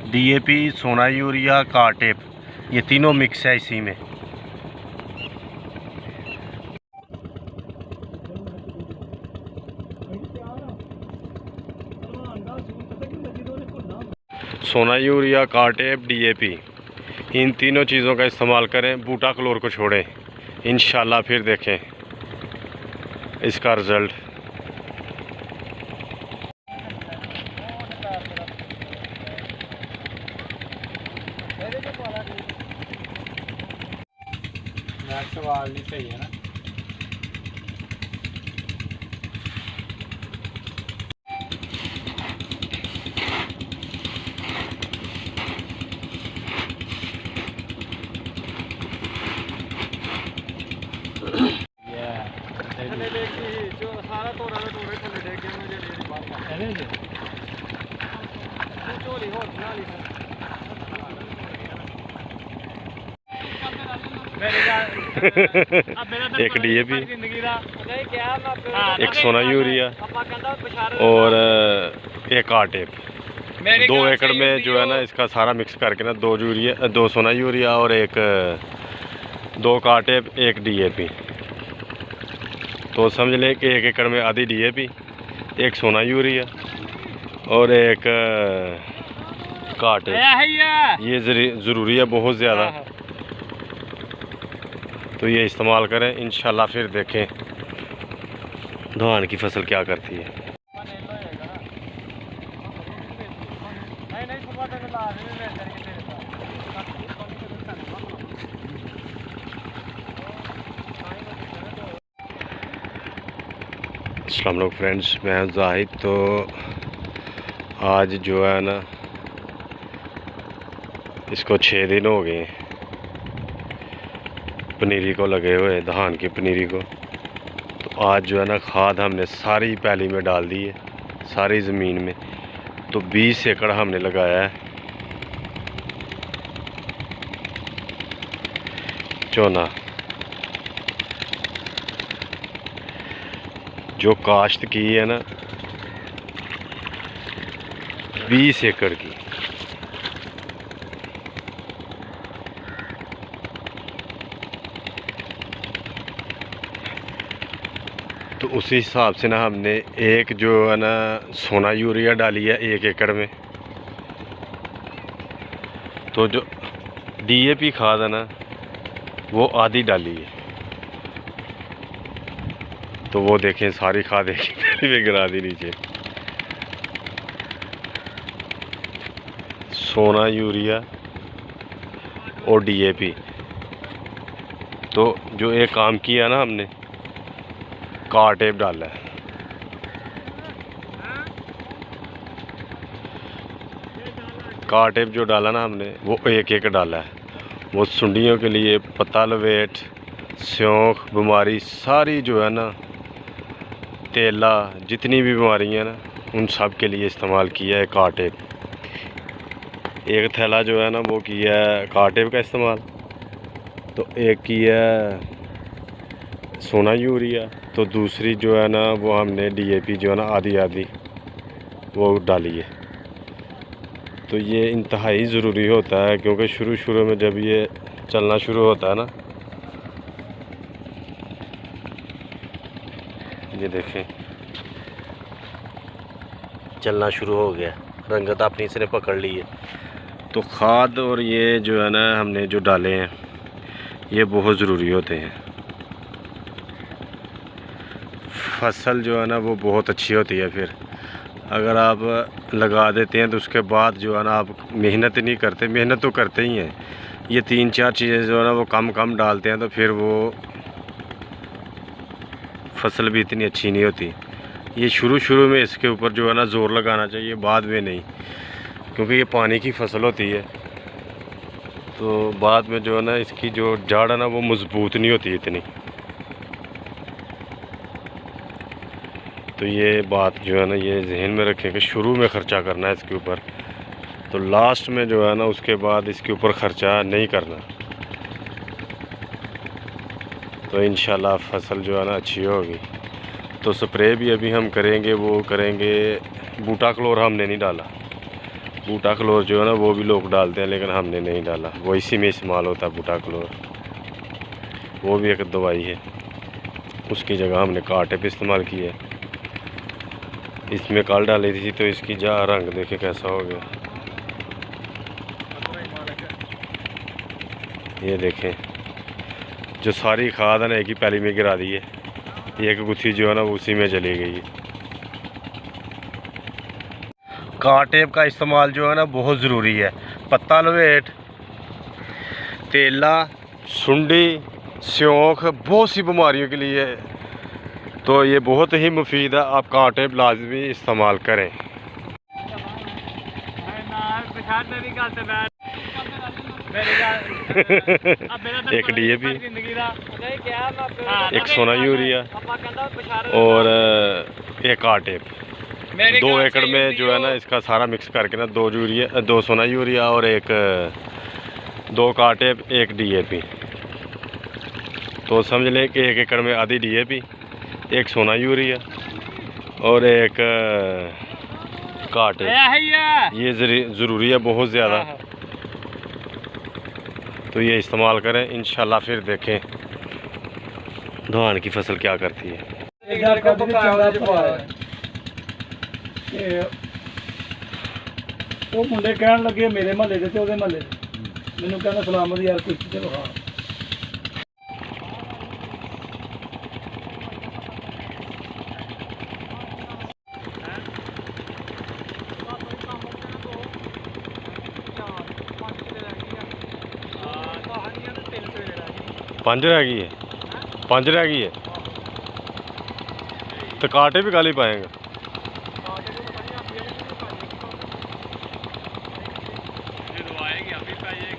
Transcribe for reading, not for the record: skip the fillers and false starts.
DAP, सोना urea, कारटेप, ये तीनों मिक्स है इसी में। सोना यूरिया, कारटेप, डीएपी, इन तीनों चीज़ों का इस्तेमाल करें, बूटा क्लोर को छोड़ें। इंशाल्लाह फिर देखें इसका रिज़ल्ट। सवाल नहीं सही है ना। जो सारा तोड़ा थले देख के मुझे चोरी हो एक डीएपी, एक सोना यूरिया और एक कारटेप। 2 एकड़ में जो है ना इसका सारा मिक्स करके ना 2 सोना यूरिया और 2 कारटेप, 1 डीएपी। तो समझ लें कि 1 एकड़ में आधी डीएपी, 1 सोना यूरिया और 1 कारटेप। ये ज़रूरी है बहुत ज़्यादा। तो ये इस्तेमाल करें, इंशाल्लाह फिर देखें धान की फसल क्या करती है। अस्सलाम वालेकुम फ्रेंड्स, मैं हूं जाहिद। तो आज जो है ना इसको 6 दिन हो गए पनीरी को लगे हुए, धान की पनीरी को। तो आज जो है ना खाद हमने सारी पैली में डाल दी है, सारी ज़मीन में। तो 20 एकड़ हमने लगाया है चोना। जो काश्त की है ना 20 एकड़ की। तो उसी हिसाब से ना हमने एक जो है ना सोना यूरिया डाली है 1 एकड़ में। तो जो डीएपी खाद है ना वो आधी डाली है। तो वो देखें सारी खाद एक में गिरा दी नीचे। सोना यूरिया और डीएपी। तो जो एक काम किया ना हमने कारटेप डाला है। कारटेप जो डाला ना हमने वो 1 एकड़ डाला है। वो सुंडियों के लिए, पत्ता लवेट, स्योंख बीमारी सारी जो है ना, तेला, जितनी भी बीमारियां ना उन सब के लिए इस्तेमाल किया है कारटेप। एक थैला जो है ना वो किया है कारटेप का इस्तेमाल। तो एक किया सोना यूरिया। तो दूसरी जो है ना वो हमने डीएपी जो है ना आधी आधी वो डाली है। तो ये इंतहाई ज़रूरी होता है, क्योंकि शुरू में जब ये चलना शुरू होता है ना, ये देखें चलना शुरू हो गया, रंगत अपनी इसने पकड़ ली है। तो खाद और ये जो है ना हमने जो डाले हैं ये बहुत ज़रूरी होते हैं। फसल जो है ना वो बहुत अच्छी होती है। फिर अगर आप लगा देते हैं तो उसके बाद जो है ना आप मेहनत नहीं करते, मेहनत तो करते ही हैं, ये 3-4 चीज़ें जो है ना वो कम डालते हैं तो फिर वो फसल भी इतनी अच्छी नहीं होती। ये शुरू में इसके ऊपर जो है ना ज़ोर लगाना चाहिए, बाद में नहीं, क्योंकि ये पानी की फसल होती है। तो बाद में जो है ना इसकी जो जड़ है ना वो मज़बूत नहीं होती इतनी। तो ये बात जो है ना ये जहन में रखें कि शुरू में ख़र्चा करना है इसके ऊपर, तो लास्ट में जो है ना उसके बाद इसके ऊपर ख़र्चा नहीं करना। तो इंशाल्लाह फसल जो है ना अच्छी होगी। तो स्प्रे भी अभी हम करेंगे, वो करेंगे बूटा क्लोर हमने नहीं डाला, बूटा क्लोर जो है ना वो भी लोग डालते हैं, लेकिन हमने नहीं डाला। वो इसी में इस्तेमाल होता है बूटा क्लोर, वो भी एक दवाई है। उसकी जगह हमने काटे पे इस्तेमाल की है। इसमें कल डाली थी तो इसकी जा रंग देखे कैसा हो गया। ये देखें, जो सारी खाद है ना एक ही पैली में गिरा दी है। एक गुत्थी जो है ना उसी में चली गई है। काटेप का इस्तेमाल जो है ना बहुत ज़रूरी है। पत्ता लवेट, तेला, सुंडी, स्योंख, बहुत सी बीमारियों के लिए तो ये बहुत ही मुफीद है। आप काटेप लाजमी इस्तेमाल करें। एक DAP, एक सोना यूरिया और एक काटेप। 2 एकड़ में जो है ना इसका सारा मिक्स करके ना 2 सोना यूरिया और 2 काटेप, 1 DAP। तो समझ लें कि 1 एकड़ में आधी DAP, 1 सोना यूरिया और 1 काटेप। ये ज़रूरी है बहुत ज़्यादा। तो ये इस्तेमाल करें, इंशाल्लाह फिर देखें धान की फसल क्या करती है। वो मुंडे कहन लगे मेरे महल्ले दे ते ओदे महल्ले दे, मैनू कहना सलामत यार कुछ चलो। हाँ पंज रह गई है, 5 रह गई है तो काटे भी काली पाएंगे। ये दवाएगी अभी पाइए।